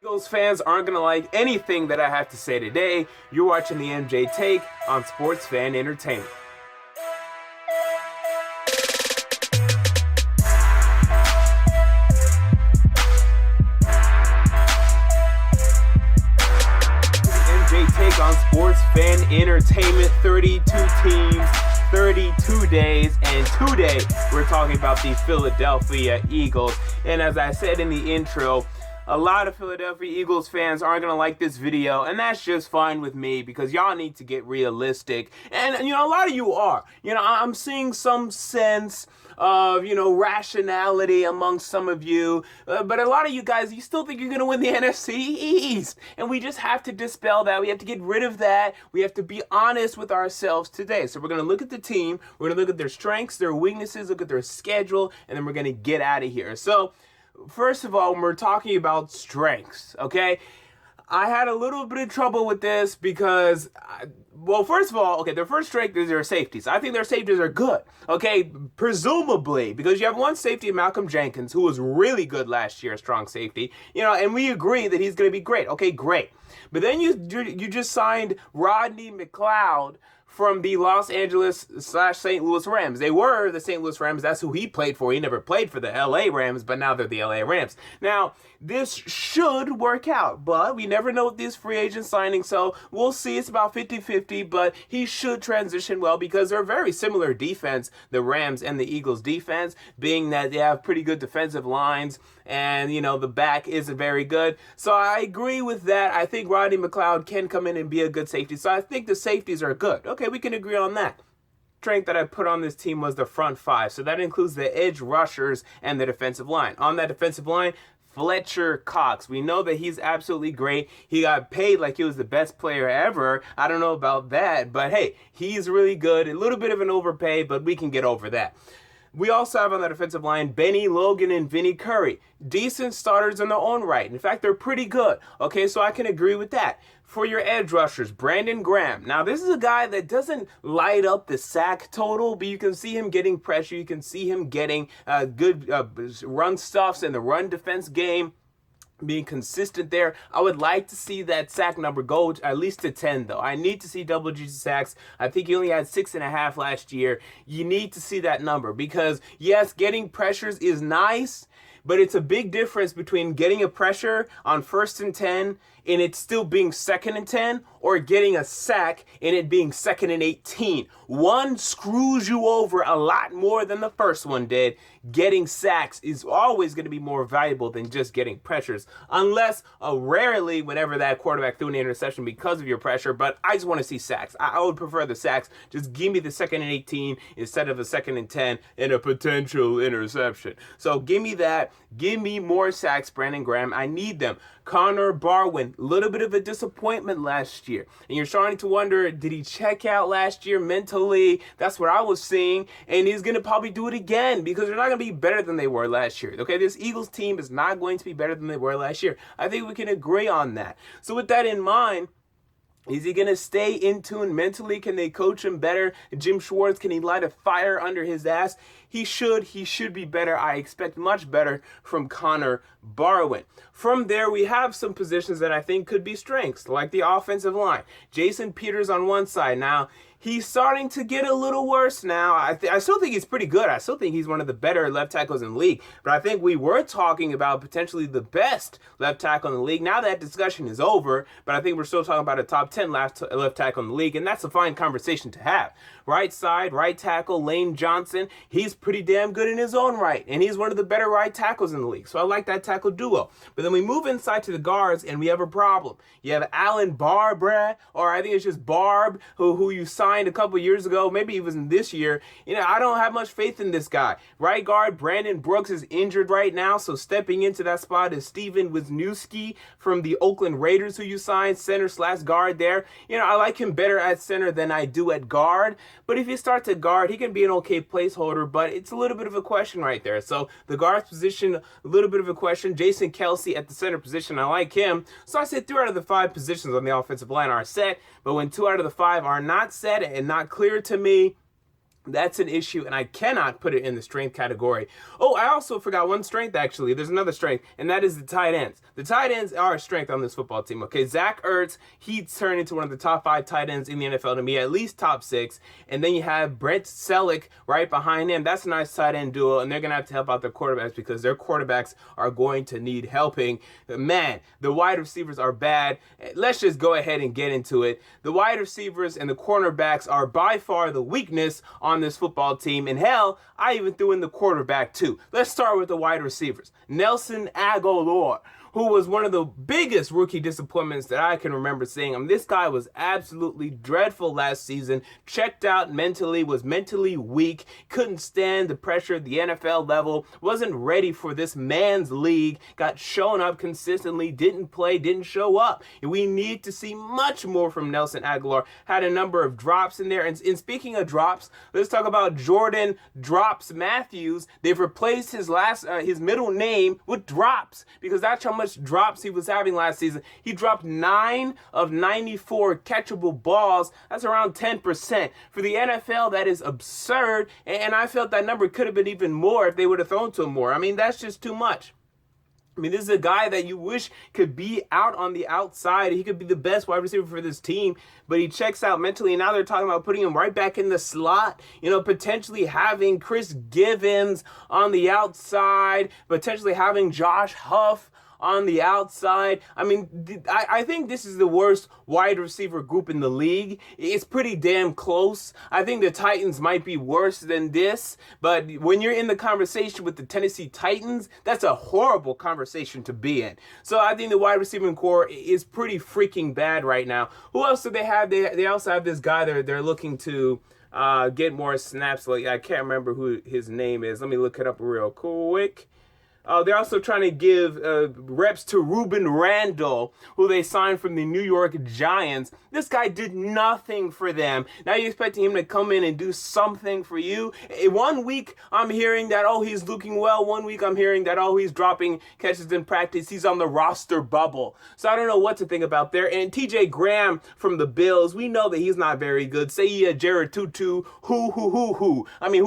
Eagles fans aren't going to like anything that I have to say today. You're watching the MJ Take on Sports Fan Entertainment. MJ Take on Sports Fan Entertainment. 32 teams, 32 days, and today we're talking about the Philadelphia Eagles. And as I said in the intro, a lot of Philadelphia Eagles fans aren't going to like this video, and that's just fine with me because y'all need to get realistic. And, a lot of you are. I'm seeing some sense of, rationality among some of you. But a lot of you guys, you still think you're going to win the NFC East. And we just have to dispel that. We have to get rid of that. We have to be honest with ourselves today. So we're going to look at the team. We're going to look at their strengths, their weaknesses, look at their schedule, and then we're going to get out of here. So first of all, when we're talking about strengths, okay, I had a little bit of trouble with this because, first of all, their first strength is their safeties. I think their safeties are good, okay, presumably, because you have one safety, Malcolm Jenkins, who was really good last year, strong safety, and we agree that he's going to be great. Okay, great. But then you just signed Rodney McLeod from the Los Angeles/St. Louis Rams. They were the St. Louis Rams. That's who he played for. He never played for the LA Rams, but now they're the LA Rams. Now, this should work out, but we never know with these free agent signings, so we'll see. It's about 50-50, but he should transition well because they're very similar defense, the Rams and the Eagles defense, being that they have pretty good defensive lines, and, the back isn't very good. So I agree with that. I think Rodney McLeod can come in and be a good safety. So I think the safeties are good. Okay, we can agree on that. Strength that I put on this team was the front five. So that includes the edge rushers and the defensive line. On that defensive line, Fletcher Cox. We know that he's absolutely great. He got paid like he was the best player ever. I don't know about that, but hey, he's really good. A little bit of an overpay, but we can get over that. We also have on the defensive line Benny Logan and Vinny Curry. Decent starters in their own right. In fact, they're pretty good. Okay, so I can agree with that. For your edge rushers, Brandon Graham. Now, this is a guy that doesn't light up the sack total, but you can see him getting pressure. You can see him getting good run stuffs in the run defense game, being consistent there. I would like to see that sack number go at least to 10, though. I need to see double-digit sacks. I think he only had 6.5 last year. You need to see that number because, yes, getting pressures is nice, but it's a big difference between getting a pressure on 1st and 10 and it still being 2nd and 10 or getting a sack and it being 2nd and 18. One screws you over a lot more than the first one did. Getting sacks is always going to be more valuable than just getting pressures, unless rarely whenever that quarterback threw an interception because of your pressure, but I just want to see sacks. I would prefer the sacks. Just give me the 2nd and 18 instead of a 2nd and 10 and a potential interception. So give me that. Give me more sacks, Brandon Graham. I need them. Connor Barwin, a little bit of a disappointment last year. And you're starting to wonder, did he check out last year mentally? That's what I was seeing. And he's going to probably do it again because they're not going to be better than they were last year. Okay, this Eagles team is not going to be better than they were last year. I think we can agree on that. So with that in mind, is he going to stay in tune mentally? Can they coach him better? Jim Schwartz, can he light a fire under his ass? He should be better. I expect much better from Connor Barwin. From there, we have some positions that I think could be strengths, like the offensive line. Jason Peters on one side. Now, he's starting to get a little worse now. I still think he's pretty good. I still think he's one of the better left tackles in the league. But I think we were talking about potentially the best left tackle in the league. Now that discussion is over, but I think we're still talking about a top 10 left tackle in the league, and that's a fine conversation to have. Right side, right tackle, Lane Johnson. He's pretty damn good in his own right, and he's one of the better right tackles in the league. So I like that tackle duo. But then we move inside to the guards, and we have a problem. You have Alan Barbre, or I think it's just Barb, who you signed a couple years ago. Maybe he was in this year. I don't have much faith in this guy. Right guard, Brandon Brooks is injured right now, so stepping into that spot is Steven Wisniewski from the Oakland Raiders, who you signed, center/guard there. I like him better at center than I do at guard. But if he starts at guard, he can be an okay placeholder, but it's a little bit of a question right there. So the guard position, a little bit of a question. Jason Kelsey at the center position, I like him. So I said 3 out of the 5 positions on the offensive line are set, but when 2 out of the 5 are not set and not clear to me, That's an issue, and I cannot put it in the strength category. Oh, I also forgot one strength, actually. There's another strength, and that is the tight ends. The tight ends are a strength on this football team, okay? Zach Ertz, he turned into one of the top 5 tight ends in the NFL to me, at least top 6. And then you have Brent Selleck right behind him. That's a nice tight end duo, and they're going to have to help out their quarterbacks because their quarterbacks are going to need helping. Man, the wide receivers are bad. Let's just go ahead and get into it. The wide receivers and the cornerbacks are by far the weakness on this football team, and hell, I even threw in the quarterback too. Let's start with the wide receivers. Nelson Agholor, who was one of the biggest rookie disappointments that I can remember seeing. This guy was absolutely dreadful last season, checked out mentally, was mentally weak, couldn't stand the pressure at the NFL level, wasn't ready for this man's league, got shown up consistently, didn't play, didn't show up. And we need to see much more from Nelson Agholor. Had a number of drops in there. And speaking of drops, let's talk about Jordan Drops Mathews. They've replaced his middle name with Drops because that's how much drops he was having last season. He dropped 9 of 94 catchable balls. That's around 10%. For the NFL, that is absurd, and I felt that number could have been even more if they would have thrown to him more. That's just too much. This is a guy that you wish could be out on the outside. He could be the best wide receiver for this team, but he checks out mentally, and now they're talking about putting him right back in the slot, potentially having Chris Givens on the outside, potentially having Josh Huff on the outside. I think this is the worst wide receiver group in the league. It's pretty damn close. I think the Titans might be worse than this, but when you're in the conversation with the Tennessee Titans, that's a horrible conversation to be in. So I think the wide receiving core is pretty freaking bad right now. Who else do they have? They also have this guy they're looking to get more snaps. I can't remember who his name is. Let me look it up real quick. They're also trying to give reps to Ruben Randall, who they signed from the New York Giants. This guy did nothing for them. Now you're expecting him to come in and do something for you. 1 week, I'm hearing that, he's looking well. 1 week, I'm hearing that, he's dropping catches in practice. He's on the roster bubble. So I don't know what to think about there. And TJ Graham from the Bills, we know that he's not very good. Say Jared Tutu, who? Who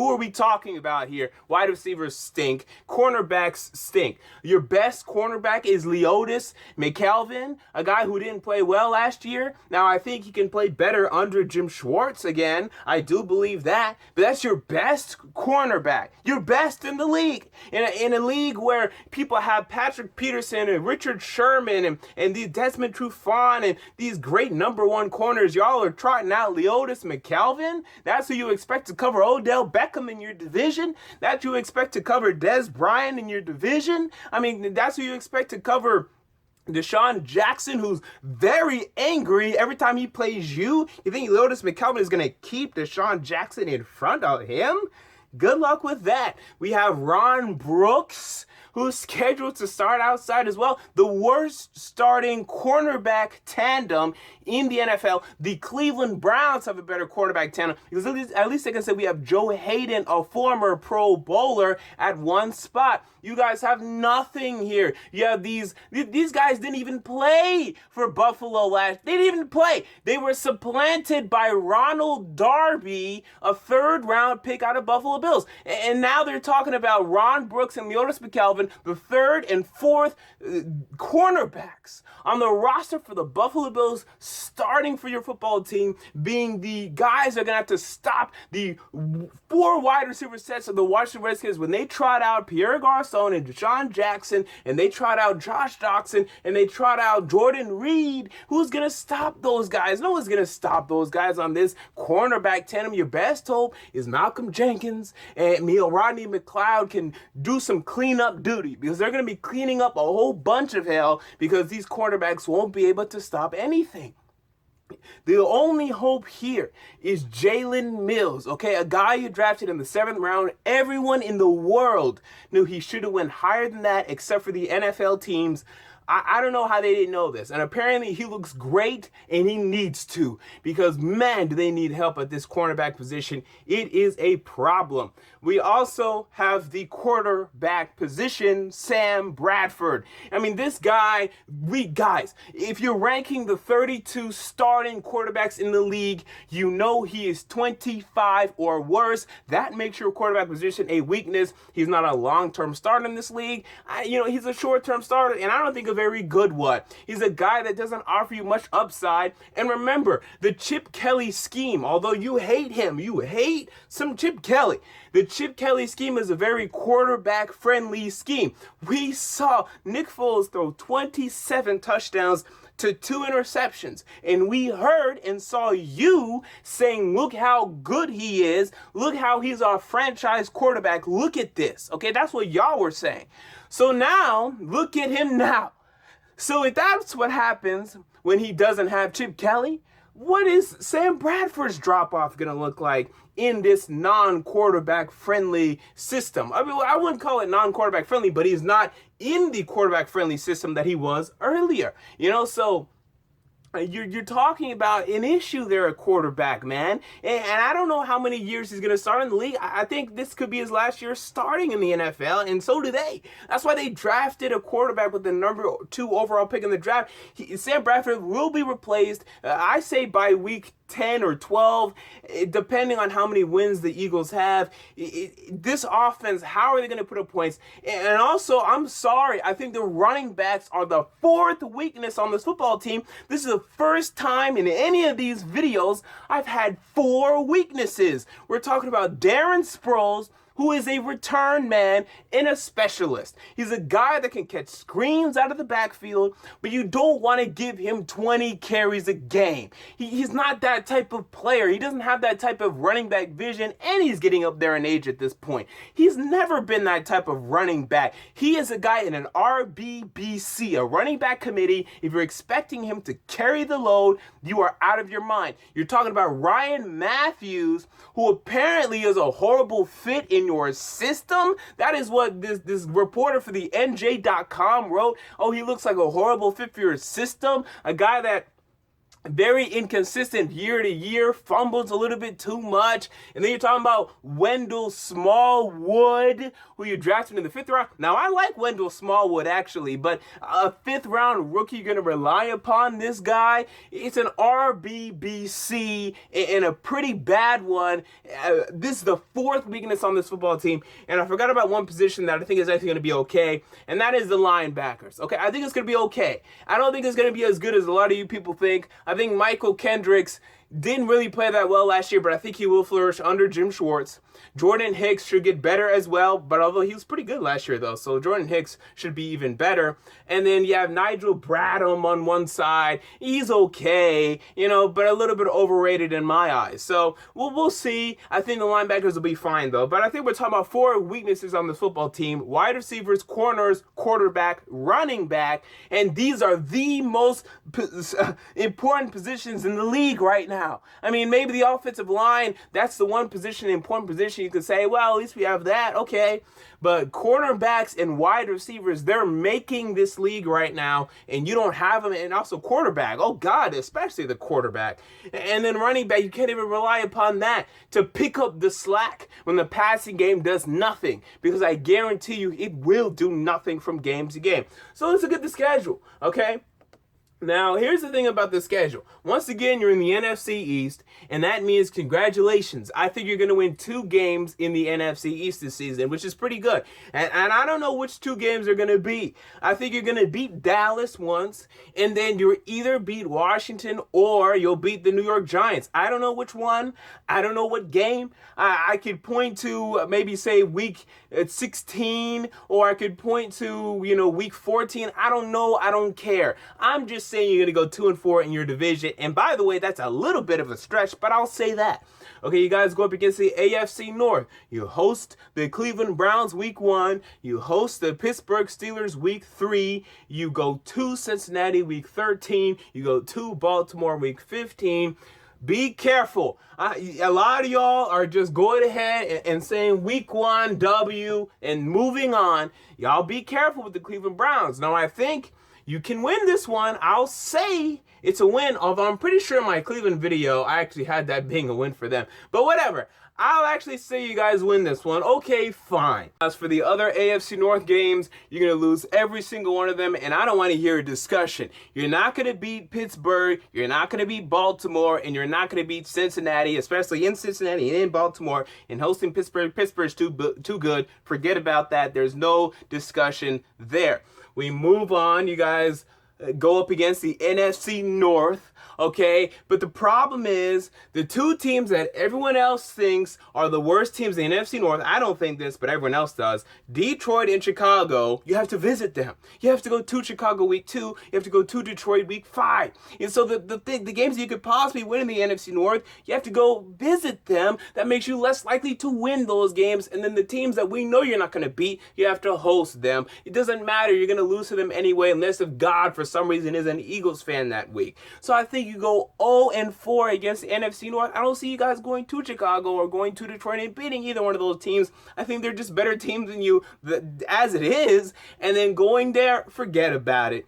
are we talking about here? Wide receivers stink. Cornerbacks stink. Your best cornerback is Leotis McKelvin, a guy who didn't play well last year. Now, I think he can play better under Jim Schwartz again. I do believe that. But that's your best cornerback. Your best in the league. In a league where people have Patrick Peterson and Richard Sherman and these Desmond Trufant and these great number 1 corners, y'all are trotting out Leotis McKelvin. That's who you expect to cover Odell Beckham in your division. That you expect to cover Dez Bryant in your division. That's who you expect to cover Deshaun Jackson, who's very angry every time he plays you. You think Leotis McKelvin is going to keep Deshaun Jackson in front of him? Good luck with that. We have Ron Brooks, who's scheduled to start outside as well. The worst starting cornerback tandem in the NFL. The Cleveland Browns have a better quarterback tandem because at least they can say we have Joe Hayden, a former Pro Bowler, at one spot. You guys have nothing here. You have these guys didn't even play for Buffalo last. They didn't even play. They were supplanted by Ronald Darby, a 3rd round pick out of Buffalo Bills. And now they're talking about Ron Brooks and Leotis McKelvin, the 3rd and 4th cornerbacks on the roster for the Buffalo Bills, starting for your football team, being the guys that are going to have to stop the 4 wide receiver sets of the Washington Redskins when they trot out Pierre Garçon and Deshaun Jackson, and they trot out Josh Doxson, and they trot out Jordan Reed. Who's going to stop those guys? No one's going to stop those guys on this cornerback tandem. Your best hope is Malcolm Jenkins and Rodney McLeod can do some cleanup duty because they're going to be cleaning up a whole bunch of hell because these cornerbacks won't be able to stop anything. The only hope here is Jalen Mills, okay? A guy you drafted in the 7th round. Everyone in the world knew he should have went higher than that except for the NFL teams. I don't know how they didn't know this. And apparently he looks great, and he needs to, because man, do they need help at this cornerback position. It is a problem. We also have the quarterback position, Sam Bradford. I mean, this guy, guys, if you're ranking the 32 starting quarterbacks in the league, you know he is 25 or worse. That makes your quarterback position a weakness. He's not a long-term starter in this league. He's a short-term starter, and I don't think a very good one. He's a guy that doesn't offer you much upside. And remember, the Chip Kelly scheme, although you hate him, you hate some Chip Kelly. The Chip Kelly scheme is a very quarterback-friendly scheme. We saw Nick Foles throw 27 touchdowns to 2 interceptions. And we heard and saw you saying, look how good he is. Look how he's our franchise quarterback. Look at this. Okay, that's what y'all were saying. So now, look at him now. So if that's what happens when he doesn't have Chip Kelly, what is Sam Bradford's drop-off going to look like in this non-quarterback friendly system? I mean, I wouldn't call it non-quarterback friendly, but he's not in the quarterback friendly system that he was earlier. So you're talking about an issue there at quarterback, man. And I don't know how many years he's going to start in the league. I think this could be his last year starting in the NFL, and so do they. That's why they drafted a quarterback with the number 2 overall pick in the draft. Sam Bradford will be replaced, I say, by week 10 or 12, depending on how many wins the Eagles have. This offense, how are they going to put up points? And also, I'm sorry, I think the running backs are the 4th weakness on this football team. This is the first time in any of these videos I've had 4 weaknesses. We're talking about Darren Sproles, who is a return man and a specialist. He's a guy that can catch screens out of the backfield, but you don't want to give him 20 carries a game. He's not that type of player. He doesn't have that type of running back vision, and he's getting up there in age at this point. He's never been that type of running back. He is a guy in an RBBC, a running back committee. If you're expecting him to carry the load, you are out of your mind. You're talking about Ryan Mathews, who apparently is a horrible fit in your system. That is what this reporter for the NJ.com wrote. Oh, he looks like a horrible fit for your system. A guy that very inconsistent year to year, fumbles a little bit too much. And then you're talking about Wendell Smallwood, who you drafted in the 5th round. Now, I like Wendell Smallwood, actually, but a 5th round rookie, you're going to rely upon this guy? It's an RBBC and a pretty bad one. This is the 4th weakness on this football team. And I forgot about one position that I think is actually going to be okay, and that is the linebackers. Okay, I think it's going to be okay. I don't think it's going to be as good as a lot of you people think. I think Michael Kendricks didn't really play that well last year, but I think he will flourish under Jim Schwartz. Jordan Hicks should get better as well, but although he was pretty good last year, though, so Jordan Hicks should be even better. And then you have Nigel Bradham on one side. He's okay, but a little bit overrated in my eyes. So we'll see. I think the linebackers will be fine, though. But I think we're talking about 4 weaknesses on this football team: wide receivers, corners, quarterback, running back. And these are the most important positions in the league right now. I mean, maybe the offensive line, that's the one important position you could say, well, at least we have that, okay. But cornerbacks and wide receivers, they're making this league right now, and you don't have them. And also quarterback, oh God, especially the quarterback. And then running back, you can't even rely upon that to pick up the slack when the passing game does nothing, because I guarantee you it will do nothing from game to game. So let's look at the schedule, okay? Now, here's the thing about the schedule. Once again, you're in the NFC East, and that means congratulations. I think you're going to win 2 games in the NFC East this season, which is pretty good. And I don't know which 2 games are going to be. I think you're going to beat Dallas once, and then you'll either beat Washington or you'll beat the New York Giants. I don't know which one. I don't know what game. I could point to maybe say week 16, or I could point to, week 14. I don't know. I don't care. I'm just saying you're going to go 2-4 in your division. And by the way, that's a little bit of a stretch, but I'll say that. Okay, you guys go up against the AFC North. You host the Cleveland Browns week 1. You host the Pittsburgh Steelers week 3. You go to Cincinnati week 13. You go to Baltimore week 15. Be careful. A lot of y'all are just going ahead and saying week 1 W and moving on. Y'all be careful with the Cleveland Browns. Now, I think you can win this one. I'll say it's a win, although I'm pretty sure in my Cleveland video, I actually had that being a win for them. But whatever. I'll actually say you guys win this one. Okay, fine. As for the other AFC North games, you're going to lose every single one of them, and I don't want to hear a discussion. You're not going to beat Pittsburgh, you're not going to beat Baltimore, and you're not going to beat Cincinnati, especially in Cincinnati and in Baltimore, and hosting Pittsburgh. Pittsburgh's too good. Forget about that. There's no discussion there. We move on. You guys go up against the NFC North, okay? But the problem is the two teams that everyone else thinks are the worst teams in the NFC North, I don't think this, but everyone else does, Detroit and Chicago, you have to visit them. You have to go to Chicago week 2, you have to go to Detroit week 5. And so the games you could possibly win in the NFC North, you have to go visit them. That makes you less likely to win those games. And then the teams that we know you're not going to beat, you have to host them. It doesn't matter. You're going to lose to them anyway, unless if God, for some reason, is an Eagles fan that week. So I think you go 0-4 against the NFC North. I don't see you guys going to Chicago or going to Detroit and beating either one of those teams. I think they're just better teams than you as it is. And then going there, forget about it.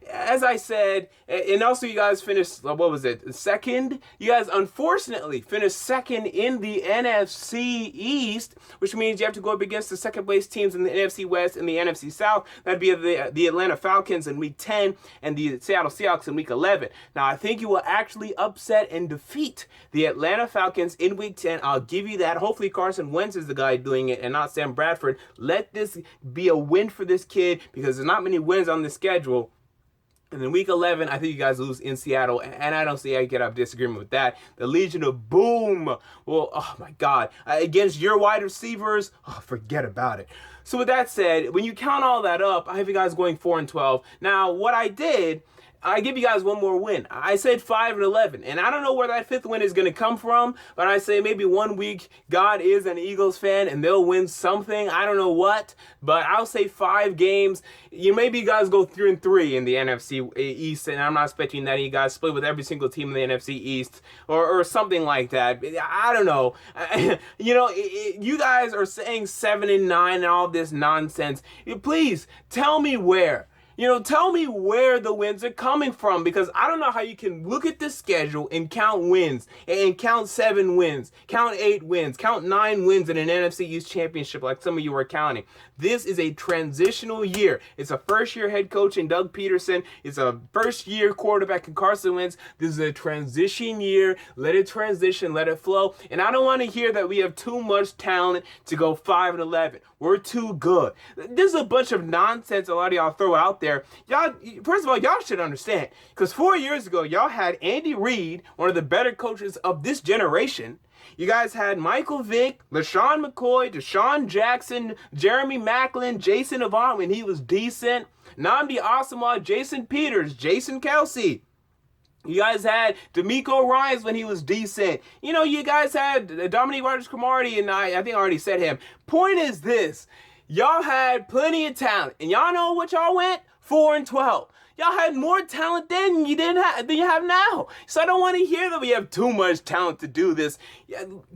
As I said, and also you guys finished, what was it, second? You guys unfortunately finished second in the NFC East, which means you have to go up against the second place teams in the NFC West and the NFC South. That'd be the Atlanta Falcons in week 10 and the Seattle Seahawks in week 11. Now, I think you will actually upset and defeat the Atlanta Falcons in week 10. I'll give you that. Hopefully Carson Wentz is the guy doing it and not Sam Bradford. Let this be a win for this kid because there's not many wins on the schedule. And then week 11, I think you guys lose in Seattle, and I don't see how you get out of disagreement with that. The Legion of Boom, well, oh my God, against your wide receivers, oh, forget about it. So with that said, when you count all that up, I have you guys going 4-12. Now, what I did, I give you guys one more win. I said 5-11, and I don't know where that fifth win is going to come from, but I say maybe one week God is an Eagles fan and they'll win something. I don't know what, but I'll say 5 games. Maybe you guys go 3-3 in the NFC East, and I'm not expecting that you guys split with every single team in the NFC East or something like that. I don't know. You guys are saying 7-9 and all this nonsense. Please tell me where. Tell me where the wins are coming from, because I don't know how you can look at the schedule and count wins and count 7 wins, count 8 wins, count 9 wins in an NFC East championship like some of you are counting. This is a transitional year. It's a first-year head coach in Doug Peterson. It's a first-year quarterback in Carson Wentz. This is a transition year. Let it transition. Let it flow. And I don't want to hear that we have too much talent to go 5-11. We're too good. This is a bunch of nonsense a lot of y'all throw out there. Y'all, first of all, y'all should understand, because 4 years ago, y'all had Andy Reid, one of the better coaches of this generation. You guys had Michael Vick, LaShawn McCoy, Deshaun Jackson, Jeremy Maclin, Jason Avant when he was decent, Nnamdi Asomugha, Jason Peters, Jason Kelsey. You guys had D'Amico Ryans when he was decent. You guys had Dominique Rodgers-Cromartie, and I think I already said him. Point is this. Y'all had plenty of talent, and y'all know what y'all went? 4-12. Y'all had more talent then you have now. So I don't want to hear that we have too much talent to do this.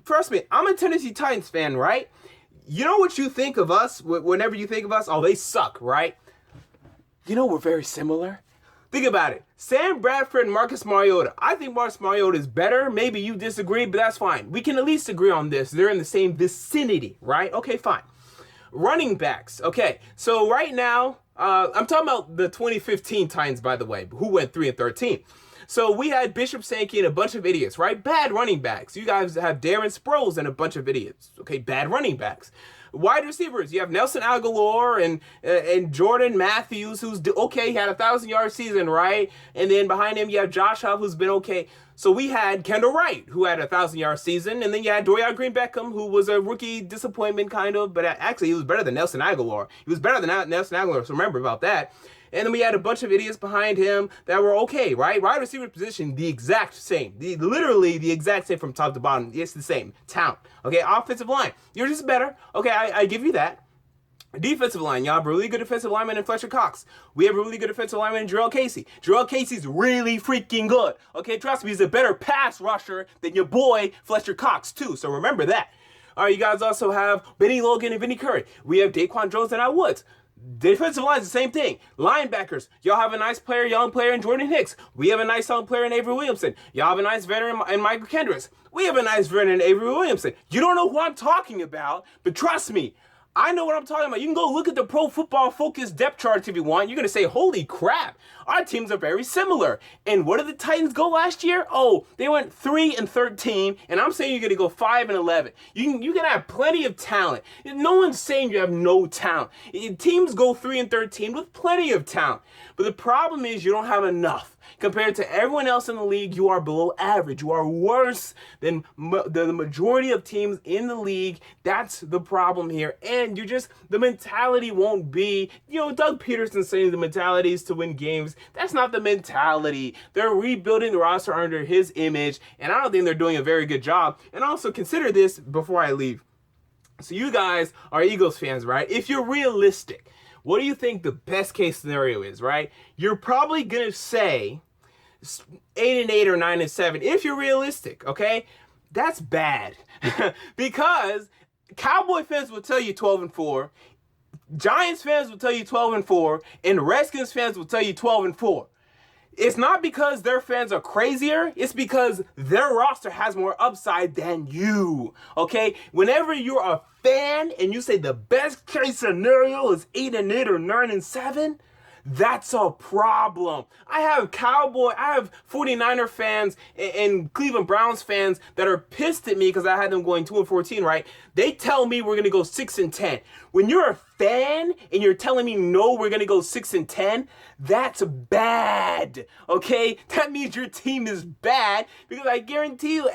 Trust me, I'm a Tennessee Titans fan, right? You know what you think of us whenever you think of us? Oh, they suck, right? We're very similar. Think about it. Sam Bradford and Marcus Mariota. I think Marcus Mariota is better. Maybe you disagree, but that's fine. We can at least agree on this. They're in the same vicinity, right? Okay, fine. Running backs. Okay, so right now, I'm talking about the 2015 Titans, by the way, who went 3-13. So we had Bishop Sankey and a bunch of idiots, right? Bad running backs. You guys have Darren Sproles and a bunch of idiots. Okay, bad running backs. Wide receivers, you have Nelson Aguilar and Jordan Matthews, who's okay. He had a 1,000-yard season, right? And then behind him, you have Josh Huff, who's been okay. So we had Kendall Wright, who had a 1,000-yard season, and then you had Dorian Green-Beckham, who was a rookie disappointment, kind of, but actually he was better than Nelson Aguilar. He was better than Nelson Aguilar, so remember about that. And then we had a bunch of idiots behind him that were okay, right? Wide receiver position, the exact same. Literally the exact same from top to bottom. It's the same. Talent. Okay, offensive line. You're just better. Okay, I give you that. Defensive line, y'all have a really good defensive lineman in Fletcher Cox. We have a really good defensive lineman in Jarrell Casey. Jarrell Casey's really freaking good. Okay, trust me, he's a better pass rusher than your boy Fletcher Cox, too. So remember that. All right, you guys also have Benny Logan and Vinny Curry. We have Daquan Jones and Al Woods. Defensive line is the same thing. Linebackers, y'all have a nice player, young player in Jordan Hicks. We have a nice young player in Avery Williamson. Y'all have a nice veteran in Michael Kendricks. We have a nice veteran in Avery Williamson. You don't know who I'm talking about, but trust me, I know what I'm talking about. You can go look at the Pro Football Focus depth charts if you want. You're going to say, holy crap, our teams are very similar. And what did the Titans go last year? Oh, they went 3-13, and I'm saying you're going to go 5-11. You can have plenty of talent. No one's saying you have no talent. Teams go 3-13 with plenty of talent. But the problem is you don't have enough. Compared to everyone else in the league, you are below average. You are worse than the majority of teams in the league. That's the problem here. And the mentality won't be, Doug Peterson saying the mentality is to win games. That's not the mentality. They're rebuilding the roster under his image, and I don't think they're doing a very good job. And also consider this before I leave. So you guys are Eagles fans, right? If you're realistic, what do you think the best case scenario is, right? You're probably going to say 8-8 or 9-7 if you're realistic, okay? That's bad because Cowboy fans will tell you 12-4, Giants fans will tell you 12-4, and Redskins fans will tell you 12-4. It's not because their fans are crazier. It's because their roster has more upside than you, okay? Whenever you're a fan and you say the best case scenario is 8-8 or 9-7, that's a problem. I have 49er fans and Cleveland Browns fans that are pissed at me because I had them going 2-14, right? They tell me we're going to go 6-10. When you're a fan and you're telling me, no, we're going to go 6-10, that's bad, okay? That means your team is bad because I guarantee you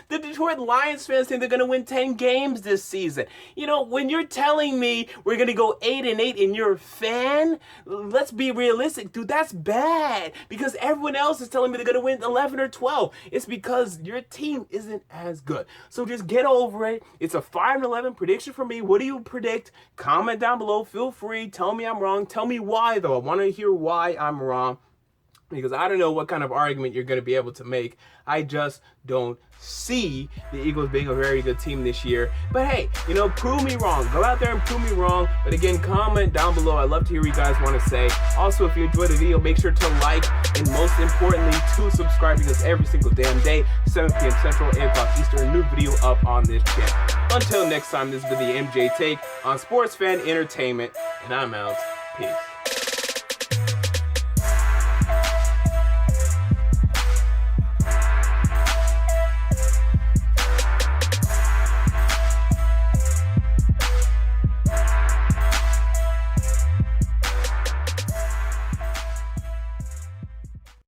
the Detroit Lions fans think they're going to win 10 games this season. When you're telling me we're going to go 8-8 and you're a fan, let's be realistic, dude, that's bad because everyone else is telling me they're going to win 11 or 12. It's because your team isn't as good. So just get over it. It's a 5-11 prediction for me. What do you predict? Comment down below. Feel free. Tell me I'm wrong. Tell me why, though. I want to hear why I'm wrong because I don't know what kind of argument you're going to be able to make. I just don't see the Eagles being a very good team this year. But hey, prove me wrong. Go out there and prove me wrong. But again, comment down below. I'd love to hear what you guys want to say. Also, if you enjoyed the video, make sure to like and most importantly, to subscribe because every single damn day, 7 p.m. Central, 8 o'clock Eastern, new video up on this channel. Until next time, this has been the MJ Take on Sports Fan Entertainment, and I'm out. Peace.